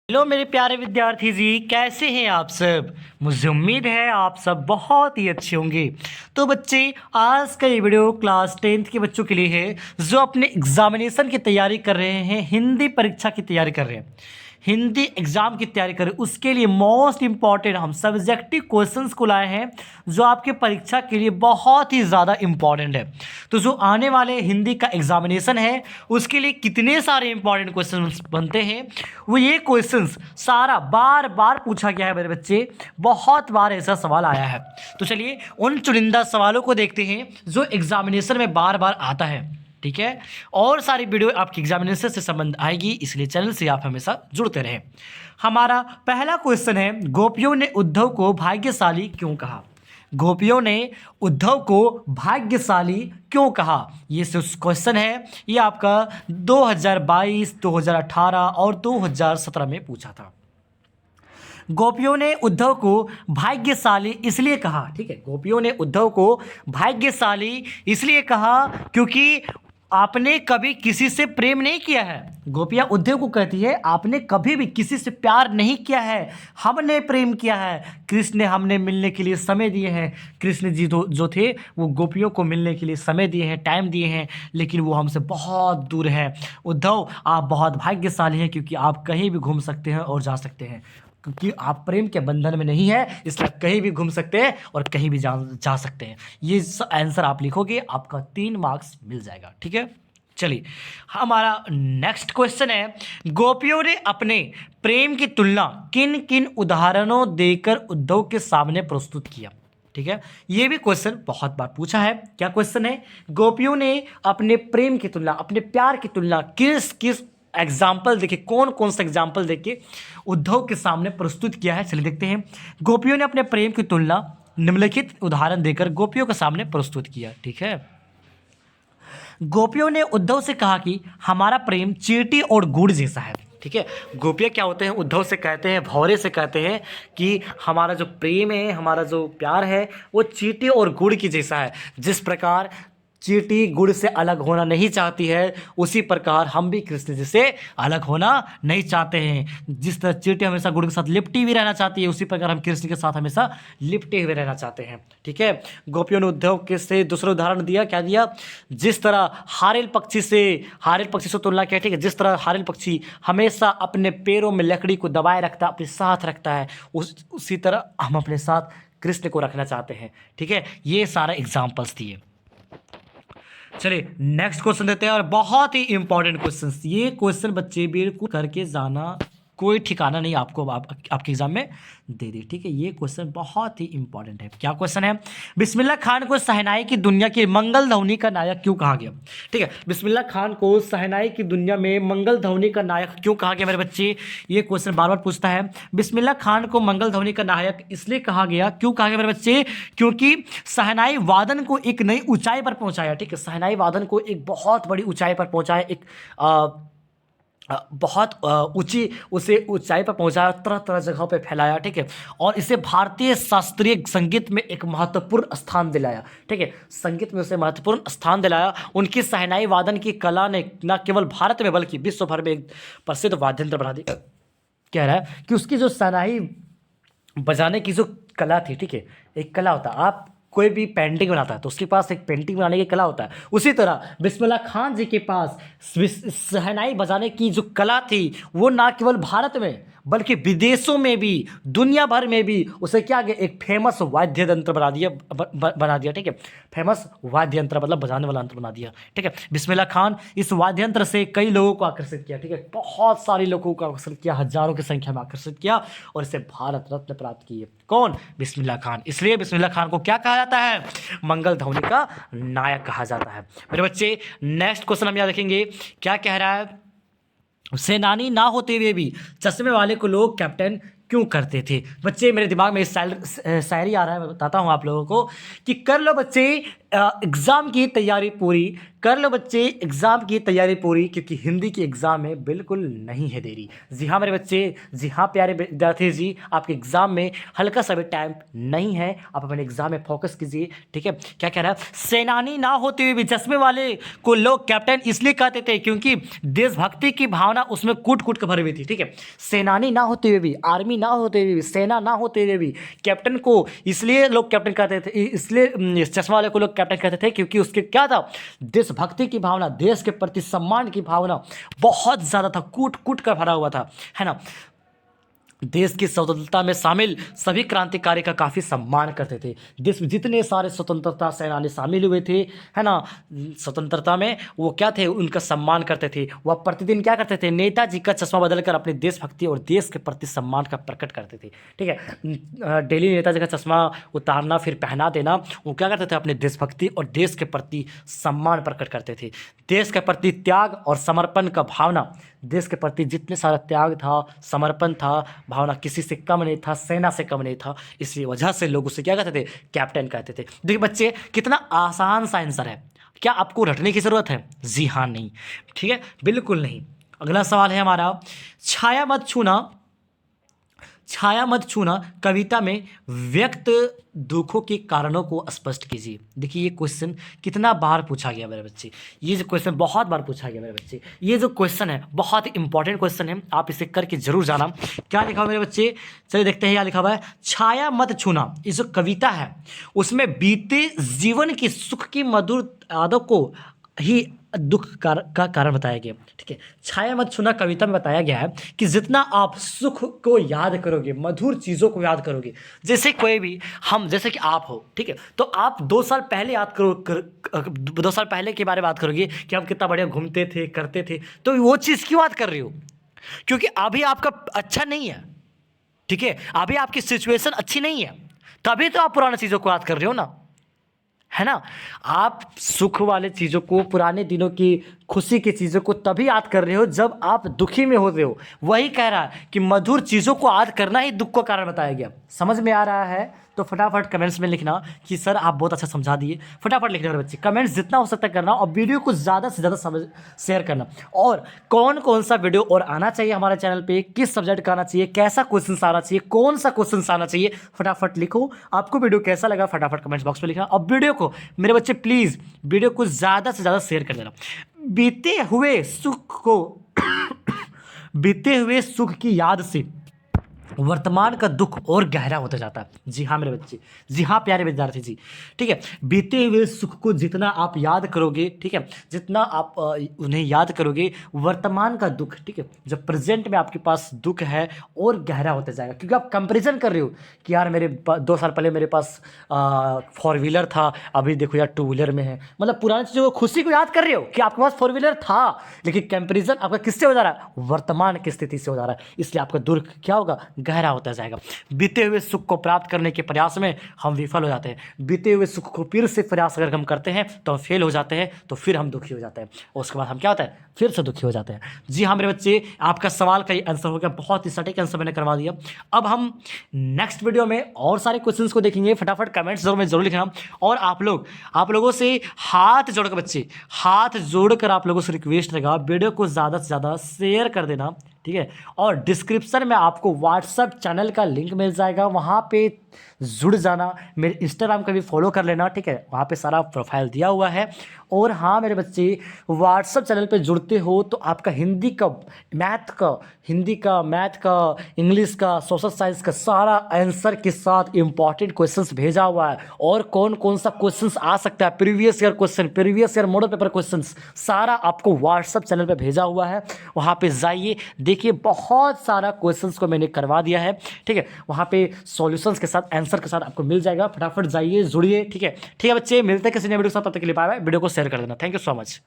Hello मेरे प्यारे विद्यार्थी जी, कैसे हैं आप सब। मुझे उम्मीद है आप सब बहुत ही अच्छे होंगे। तो बच्चे, आज का ये वीडियो क्लास 10th के बच्चों के लिए है जो अपने एग्जामिनेशन की तैयारी कर रहे हैं, हिंदी परीक्षा की तैयारी कर रहे हैं, हिंदी एग्जाम की तैयारी कर रहे हैं। उसके लिए मोस्ट इंपॉर्टेंट हम सब्जेक्टिव क्वेश्चंस को लाए हैं जो आपके परीक्षा के लिए बहुत ही ज़्यादा इंपॉर्टेंट है। तो जो आने वाले हिंदी का एग्जामिनेशन है उसके लिए कितने सारे इंपॉर्टेंट क्वेश्चन बनते हैं, वो ये क्वेश्चंस सारा बार बार पूछा गया है मेरे बच्चे, बहुत बार ऐसा सवाल आया है। तो चलिए उन चुनिंदा सवालों को देखते हैं जो एग्जामिनेशन में बार बार आता है, ठीक है। और सारी वीडियो आपकी एग्जामिनेशन से संबंध आएगी, इसलिए चैनल से आप हमेशा जुड़ते रहें। हमारा पहला क्वेश्चन है, गोपियों ने उद्धव को भाग्यशाली क्यों कहा। गोपियों ने उद्धव को भाग्यशाली क्यों कहा, ये क्वेश्चन है। ये आपका 2022, 2018 और 2017 में पूछा था। गोपियों ने उद्धव को भाग्यशाली इसलिए कहा, ठीक है, गोपियों ने उद्धव को भाग्यशाली इसलिए कहा क्योंकि आपने कभी किसी से प्रेम नहीं किया है। गोपियाँ उद्धव को कहती है आपने कभी भी किसी से प्यार नहीं किया है, हमने प्रेम किया है, कृष्ण ने हमने मिलने के लिए समय दिए हैं। कृष्ण जी जो थे वो गोपियों को मिलने के लिए समय दिए हैं, टाइम दिए हैं, लेकिन वो हमसे बहुत दूर है। उद्धव आप बहुत भाग्यशाली हैं क्योंकि आप कहीं भी घूम सकते हैं और जा सकते हैं, क्योंकि आप प्रेम के बंधन में नहीं है, इसलिए कहीं भी घूम सकते हैं और कहीं भी जा सकते हैं। ये आंसर आप लिखोगे, आपका 3 मार्क्स मिल जाएगा, ठीक है। चलिए हमारा नेक्स्ट क्वेश्चन है, गोपियों ने अपने प्रेम की तुलना किन किन उदाहरणों देकर उद्धव के सामने प्रस्तुत किया, ठीक है। ये भी क्वेश्चन बहुत बार पूछा है। क्या क्वेश्चन है, गोपियों ने अपने प्रेम की तुलना, अपने प्यार की तुलना किस किस एग्जाम्पल देखिए, कौन कौन सा एग्जाम्पल देके उद्धव के सामने प्रस्तुत किया है। चलिए देखते हैं। गोपियों ने अपने प्रेम की तुलना निम्नलिखित उदाहरण देकर गोपियों के सामने प्रस्तुत किया, ठीक है। गोपियों ने उद्धव से कहा कि हमारा प्रेम चींटी और गुड़ जैसा है, ठीक है। गोपियाँ क्या होते हैं, उद्धव से कहते हैं, भौरे से कहते हैं कि हमारा जो प्रेम है, हमारा जो प्यार है वो चींटी और गुड़ की जैसा है। जिस प्रकार चींटी गुड़ से अलग होना नहीं चाहती है, उसी प्रकार हम भी कृष्ण जी से अलग होना नहीं चाहते हैं। जिस तरह चींटी हमेशा गुड़ के साथ लिपटी हुई रहना चाहती है, उसी प्रकार हम कृष्ण के साथ हमेशा लिपटे हुए रहना चाहते हैं, ठीक है। गोपियों ने उद्धव के से दूसरा उदाहरण दिया, क्या दिया, जिस तरह हारिल पक्षी से तुलना किया, ठीक है। जिस तरह हारिल पक्षी हमेशा अपने पैरों में लकड़ी को दबाए रखता है, अपने साथ रखता है, उसी तरह हम अपने साथ कृष्ण को रखना चाहते हैं, ठीक है। ये सारे एग्जाम्पल्स दिए। चलिए नेक्स्ट क्वेश्चन देते हैं, और बहुत ही इंपॉर्टेंट क्वेश्चन। ये क्वेश्चन बच्चे बिल्कुल करके जाना, कोई ठिकाना नहीं आपको आपके एग्जाम में दे दी, ठीक है। ये क्वेश्चन बहुत ही इंपॉर्टेंट है। क्या क्वेश्चन है, बिस्मिल्लाह खान को शहनाई की दुनिया की मंगल ध्वनि का नायक क्यों कहा गया, ठीक है। बिस्मिल्लाह खान को शहनाई की दुनिया में मंगल ध्वनि का नायक क्यों कहा गया मेरे बच्चे, ये क्वेश्चन बार बार पूछता है। बिस्मिल्लाह खान को मंगल ध्वनि का नायक इसलिए कहा गया, क्यों कहा गया मेरे बच्चे, क्योंकि शहनाई वादन को एक नई ऊंचाई पर पहुंचाया, ठीक है। शहनाई वादन को एक बहुत बड़ी ऊंचाई पर पहुंचाया, एक बहुत ऊंची उसे ऊंचाई पर पहुंचाया, तरह तरह जगहों पे फैलाया, ठीक है। और इसे भारतीय शास्त्रीय संगीत में एक महत्वपूर्ण स्थान दिलाया, ठीक है। संगीत में उसे महत्वपूर्ण स्थान दिलाया। उनकी शहनाई वादन की कला ने न केवल भारत में बल्कि विश्व भर में एक प्रसिद्ध वाद्य यंत्र बना दिया। कह रहा है कि उसकी जो शहनाई बजाने की जो कला थी, ठीक है, एक कला होता है, आप कोई भी पेंटिंग बनाता है तो उसके पास एक पेंटिंग बनाने की कला होता है, उसी तरह बिस्मिल्लाह खान जी के पास शहनाई बजाने की जो कला थी वो ना केवल भारत में बल्कि विदेशों में भी, दुनिया भर में भी उसे क्या गया, एक फेमस वाद्य यंत्र बना दिया, ठीक है। फेमस वाद्य यंत्र मतलब बजाने वाला यंत्र बना दिया, ठीक है। बिस्मिल्लाह खान इस वाद्य यंत्र से कई लोगों को आकर्षित किया, ठीक है। बहुत सारे लोगों को आकर्षित किया, हजारों की संख्या में आकर्षित किया और इसे भारत रत्न प्राप्त किए। कौन, बिस्मिल्लाह खान। इसलिए बिस्मिल्लाह खान को क्या कहा जाता है, मंगल ध्वनि का नायक कहा जाता है। मेरे बच्चे नेक्स्ट क्वेश्चन हम यहाँ देखेंगे, क्या कह रहा है, सेनानी ना होते हुए भी चश्मे वाले को लोग कैप्टन क्यों करते थे। बच्चे मेरे दिमाग में शायरी आ रहा है, मैं बताता हूँ आप लोगों को कि कर लो बच्चे एग्जाम की तैयारी पूरी, कर लो बच्चे एग्ज़ाम की तैयारी पूरी, क्योंकि हिंदी की एग्ज़ाम में बिल्कुल नहीं है देरी। जी हाँ मेरे बच्चे, जी हाँ प्यारे विद्यार्थी जी, आपके एग्ज़ाम में हल्का सा भी टाइम नहीं है, आप अपने एग्ज़ाम में फोकस कीजिए। ठीक है, क्या कह रहा है, सेनानी ना होते हुए भी चश्मे वाले को लोग कैप्टन इसलिए कहते थे क्योंकि देशभक्ति की भावना उसमें कूट कूट कर भरी हुई थी। ठीक है, सेनानी ना होते हुए भी, आर्मी ना होते हुए भी, सेना ना होते हुए भी कैप्टन को इसलिए लोग कैप्टन कहते थे, इसलिए चश्मा वाले को लोग कैप्टन कहते थे क्योंकि उसके क्या था, देशभक्ति की भावना, देश के प्रति सम्मान की भावना बहुत ज़्यादा था, कूट कूट कर भरा हुआ था, है ना। देश की स्वतंत्रता में शामिल सभी क्रांतिकारी का काफ़ी सम्मान करते थे। देश में जितने सारे स्वतंत्रता सेनानी शामिल हुए थे, है ना, स्वतंत्रता में, वो क्या थे, उनका सम्मान करते थे। वह प्रतिदिन क्या करते थे, नेताजी का चश्मा बदलकर अपने देशभक्ति और देश के प्रति सम्मान का प्रकट करते थे। ठीक है, डेली नेताजी का चश्मा उतारना फिर पहना देना, वो क्या करते थे, अपने देशभक्ति और देश के प्रति सम्मान प्रकट करते थे। देश के प्रति त्याग और समर्पण का भावना, देश के प्रति जितने सारा त्याग था, समर्पण था, भावना किसी से कम नहीं था, सेना से कम नहीं था, इसी वजह से लोग उसे क्या कहते थे, कैप्टन कहते थे। देखिए बच्चे, कितना आसान सा आंसर है, क्या आपको रटने की ज़रूरत है? जी हाँ नहीं, ठीक है, बिल्कुल नहीं। अगला सवाल है हमारा, छाया मत छूना, छाया मत छूना कविता में व्यक्त दुखों के कारणों को स्पष्ट कीजिए। देखिए ये क्वेश्चन कितना बार पूछा गया मेरे बच्चे, ये जो क्वेश्चन बहुत बार पूछा गया मेरे बच्चे, ये जो क्वेश्चन है बहुत ही इंपॉर्टेंट क्वेश्चन है, आप इसे करके जरूर जाना। क्या लिखा हुआ मेरे बच्चे, चलिए देखते हैं। क्या लिखा हुआ है, छाया मत छूना, ये जो कविता है उसमें बीते जीवन की सुख की मधुर यादों को ही दुख का कारण बताया गया। ठीक है, छाया मत छूना कविता में बताया गया है कि जितना आप सुख को याद करोगे, मधुर चीज़ों को याद करोगे, जैसे कोई भी हम, जैसे कि आप हो, ठीक है, तो आप 2 साल पहले याद करो 2 साल पहले के बारे में बात करोगे कि हम कितना बढ़िया घूमते थे, करते थे, तो वो चीज़ क्यों याद कर रही हो? क्योंकि अभी आपका अच्छा नहीं है, ठीक है, अभी आपकी सिचुएशन अच्छी नहीं है, तभी तो आप पुरानी चीज़ों को याद कर रहे हो ना, है ना। आप सुख वाले चीज़ों को, पुराने दिनों की खुशी की चीज़ों को तभी याद कर रहे हो जब आप दुखी में होते हो। वही कह रहा है कि मधुर चीज़ों को याद करना ही दुख का कारण बताया गया। समझ में आ रहा है तो फटाफट कमेंट्स में लिखना कि सर आप बहुत अच्छा समझा दिए। फटाफट लिखने वाले बच्चे कमेंट्स जितना हो सकता है करना, और वीडियो को ज़्यादा से ज़्यादा शेयर करना। और कौन कौन सा वीडियो और आना चाहिए हमारे चैनल पे, किस सब्जेक्ट का आना चाहिए, कैसा क्वेश्चन आना चाहिए, कौन सा क्वेश्चन आना चाहिए, फटाफट लिखो। आपको वीडियो कैसा लगा फटाफट कमेंट्स बॉक्स में लिखना। और वीडियो को मेरे बच्चे प्लीज़ वीडियो को ज़्यादा से ज़्यादा शेयर कर देना। बीते हुए सुख को बीते हुए सुख की याद से वर्तमान का दुख और गहरा होता जाता है। जी हाँ मेरे बच्चे, जी हाँ प्यारे विद्यार्थी जी, ठीक है, बीते हुए सुख को जितना आप याद करोगे, ठीक है, जितना आप उन्हें याद करोगे, वर्तमान का दुख, ठीक है, जब प्रेजेंट में आपके पास दुख है और गहरा होता जाएगा, क्योंकि आप कंपैरिजन कर रहे हो कि यार मेरे 2 साल पहले मेरे पास 4 व्हीलर था, अभी देखो यार 2 व्हीलर में है। मतलब पुरानी चीज़ों को, खुशी को याद कर रहे हो कि आपके पास 4 व्हीलर था, लेकिन कंपैरिजन आपका किससे हो जा रहा है, वर्तमान की स्थिति से हो जा रहा है, इसलिए आपका दुख क्या होगा, गहरा होता जाएगा। बीते हुए सुख को प्राप्त करने के प्रयास में हम विफल हो जाते हैं। बीते हुए सुख को फिर से प्रयास अगर हम करते हैं तो हम फेल हो जाते हैं, तो फिर हम दुखी हो जाते हैं, और उसके बाद हम क्या होता है, फिर से दुखी हो जाते हैं। जी हाँ मेरे बच्चे, आपका सवाल का ये आंसर हो गया, बहुत ही सटीक आंसर मैंने करवा दिया। अब हम नेक्स्ट वीडियो में और सारे क्वेश्चंस को देखेंगे। फटाफट कमेंट्स जरूर लिखना। और आप लोगों से हाथ जोड़कर बच्चे, हाथ जोड़कर आप लोगों से रिक्वेस्ट रहेगा, वीडियो को ज़्यादा से ज़्यादा शेयर कर देना, ठीक है। और डिस्क्रिप्शन में आपको व्हाट्सएप चैनल का लिंक मिल जाएगा, वहाँ पे जुड़ जाना। मेरे इंस्टाग्राम का भी फॉलो कर लेना, ठीक है, वहाँ पे सारा प्रोफाइल दिया हुआ है। और हाँ मेरे बच्चे, व्हाट्सएप चैनल पे जुड़ते हो तो आपका हिंदी का, मैथ का, इंग्लिश का, सोशल साइंस का सारा आंसर के साथ इंपॉर्टेंट क्वेश्चंस भेजा हुआ है। और कौन कौन सा क्वेश्चंस आ सकता है, previous year question, previous year model paper questions, सारा आपको व्हाट्सएप चैनल पे भेजा हुआ है। वहाँ पे जाइए, देखिए, बहुत सारा क्वेश्चंस को मैंने करवा दिया है, ठीक है। वहाँ पे सॉल्यूशंस के साथ, आंसर के साथ आपको मिल जाएगा। फटाफट जाइए, जुड़िए, ठीक है। ठीक है बच्चे, मिलते हैं किसी नए वीडियो के साथ, तब तक के लिए बाय बाय। वीडियो को शेयर कर देना। Thank you so much.